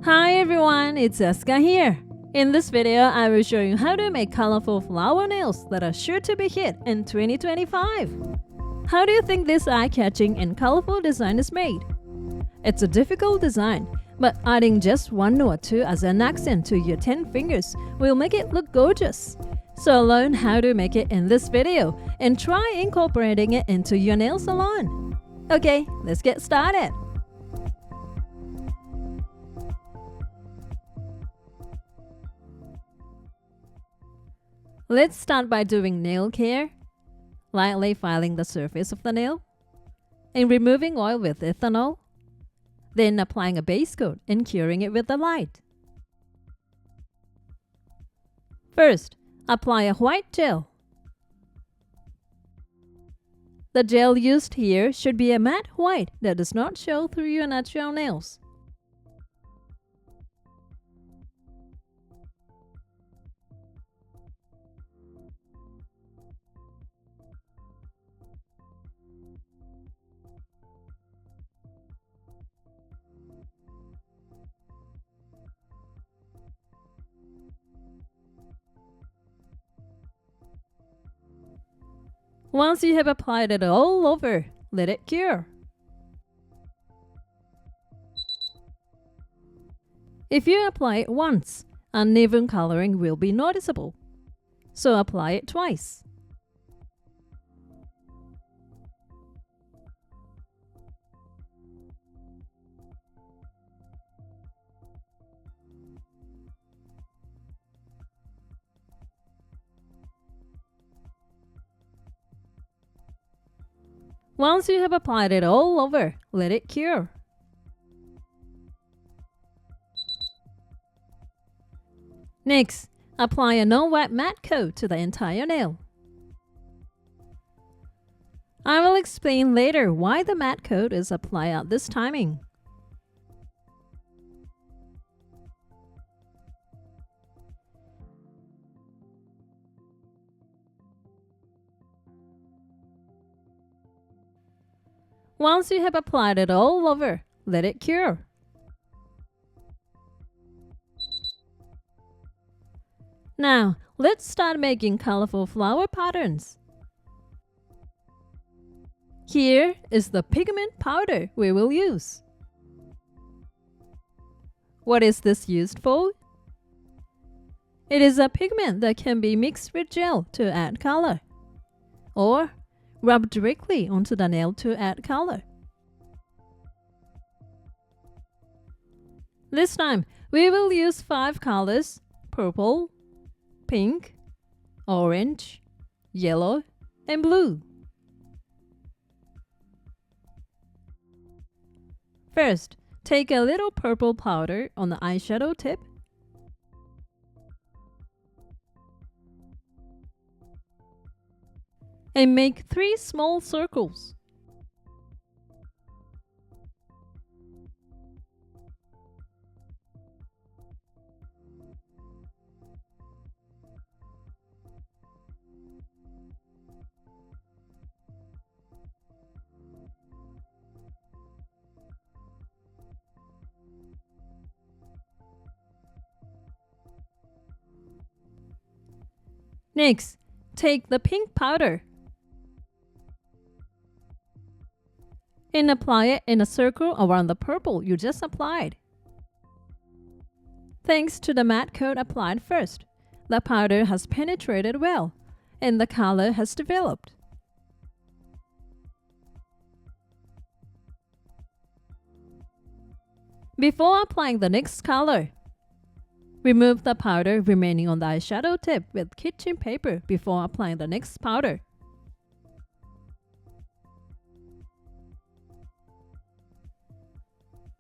Hi everyone, it's ASKA here. In this video, I will show you how to make colorful flower nails that are sure to be hit in 2025. How do you think this eye-catching and colorful design is made? It's a difficult design, but adding just one or two as an accent to your 10 fingers will make it look gorgeous. So learn how to make it in this video and try incorporating it into your nail salon. Okay, let's get started. Let's start by doing nail care, lightly filing the surface of the nail, and removing oil with ethanol, then applying a base coat and curing it with the light. First, apply a white gel. The gel used here should be a matte white that does not show through your natural nails. Once you have applied it all over, let it cure. If you apply it once, uneven coloring will be noticeable, so apply it twice. Once you have applied it all over, let it cure. Next, apply a non-wet matte coat to the entire nail. I will explain later why the matte coat is applied at this timing. Once you have applied it all over, let it cure. Now, let's start making colorful flower patterns. Here is the pigment powder we will use. What is this used for? It is a pigment that can be mixed with gel to add color, or rub directly onto the nail to add color. This time, we will use 5 colors: purple, pink, orange, yellow, and blue. First, take a little purple powder on the eyeshadow tip. And make 3 small circles. Next, take the pink powder and apply it in a circle around the purple you just applied. Thanks to the matte coat applied first, the powder has penetrated well and the color has developed. Before applying the next color, remove the powder remaining on the eyeshadow tip with kitchen paper before applying the next powder.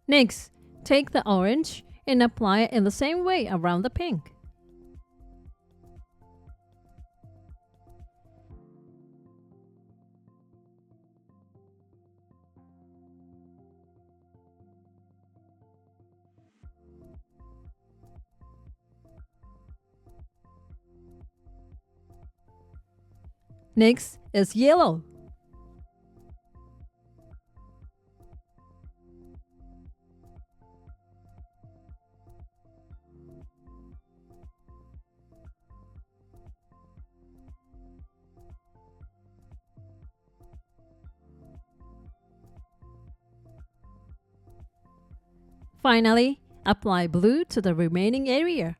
Next, take the orange and apply it in the same way around the pink. Next is yellow. Finally, apply blue to the remaining area.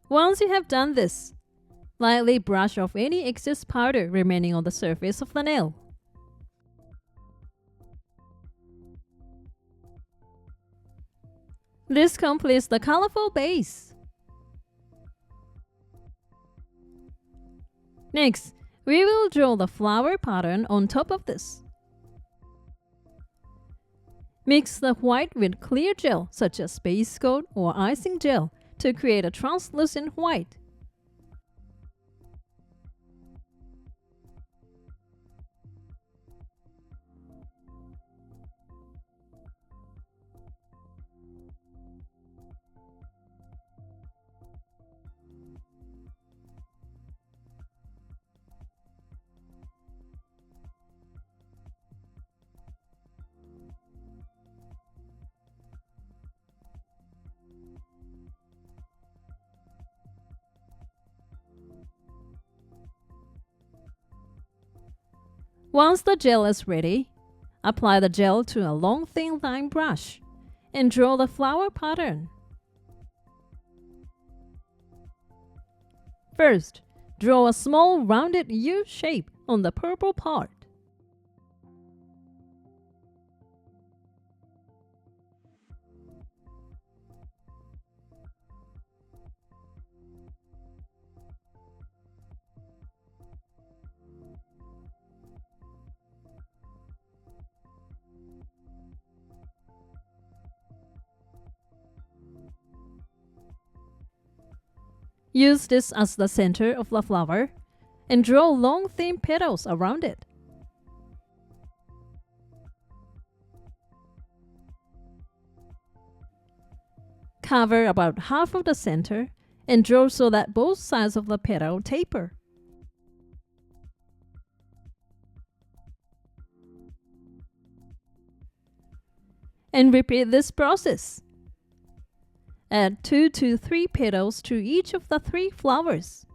Once you have done this, lightly brush off any excess powder remaining on the surface of the nail. This completes the colorful base. Next, we will draw the flower pattern on top of this. Mix the white with clear gel such as base coat or icing gel to create a translucent white. Once the gel is ready, apply the gel to a long thin line brush and draw the flower pattern. First, draw a small rounded U shape on the purple part. Use this as the center of the flower and draw long thin petals around it. Cover about half of the center and draw so that both sides of the petal taper. And repeat this process. Add 2 to 3 petals to each of the 3 flowers.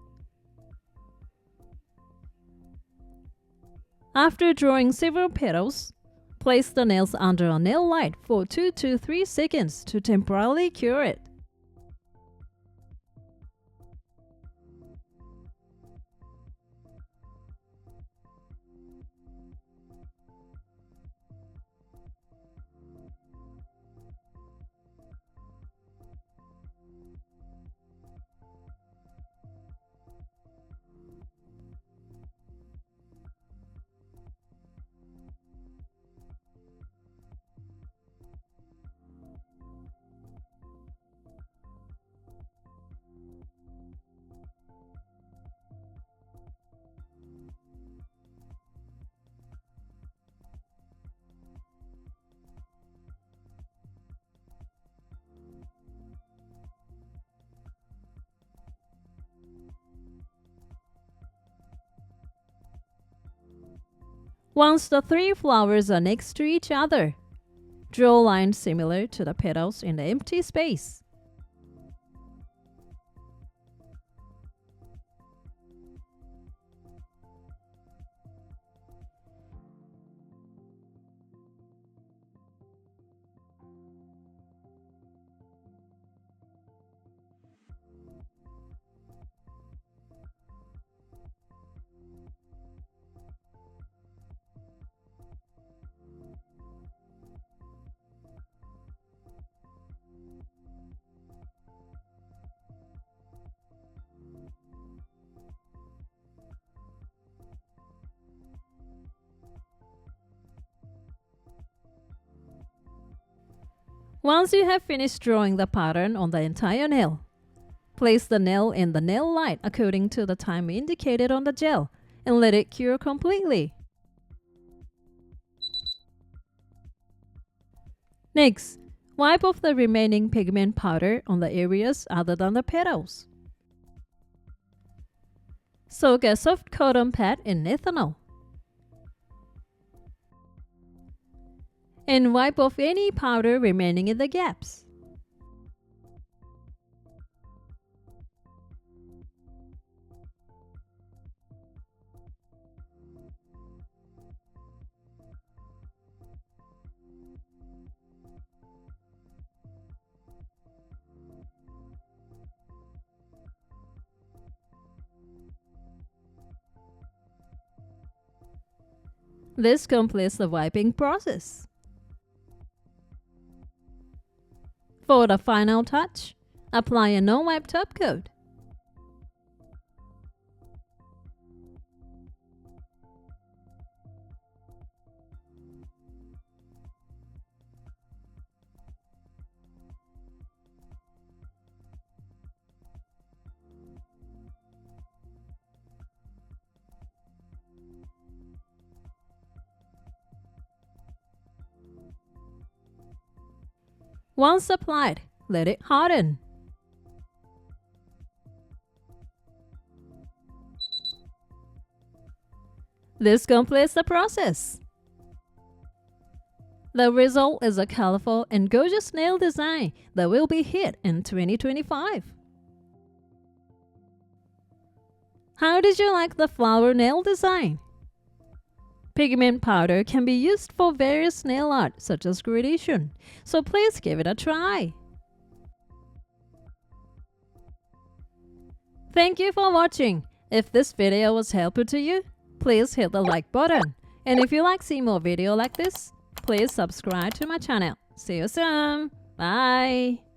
After drawing several petals, place the nails under a nail light for 2 to 3 seconds to temporarily cure it. Once the 3 flowers are next to each other, draw lines similar to the petals in the empty space. Once you have finished drawing the pattern on the entire nail, place the nail in the nail light according to the time indicated on the gel and let it cure completely. Next, wipe off the remaining pigment powder on the areas other than the petals. Soak a soft cotton pad in ethanol. and wipe off any powder remaining in the gaps. This completes the wiping process. For the final touch, apply a no-wipe top coat. Once applied, let it harden. This completes the process. The result is a colorful and gorgeous nail design that will be hit in 2025. How did you like the flower nail design? Pigment powder can be used for various nail art such as gradation, so please give it a try. Thank you for watching. If this video was helpful to you, please hit the like button. And if you like to see more videos like this, please subscribe to my channel. See you soon. Bye.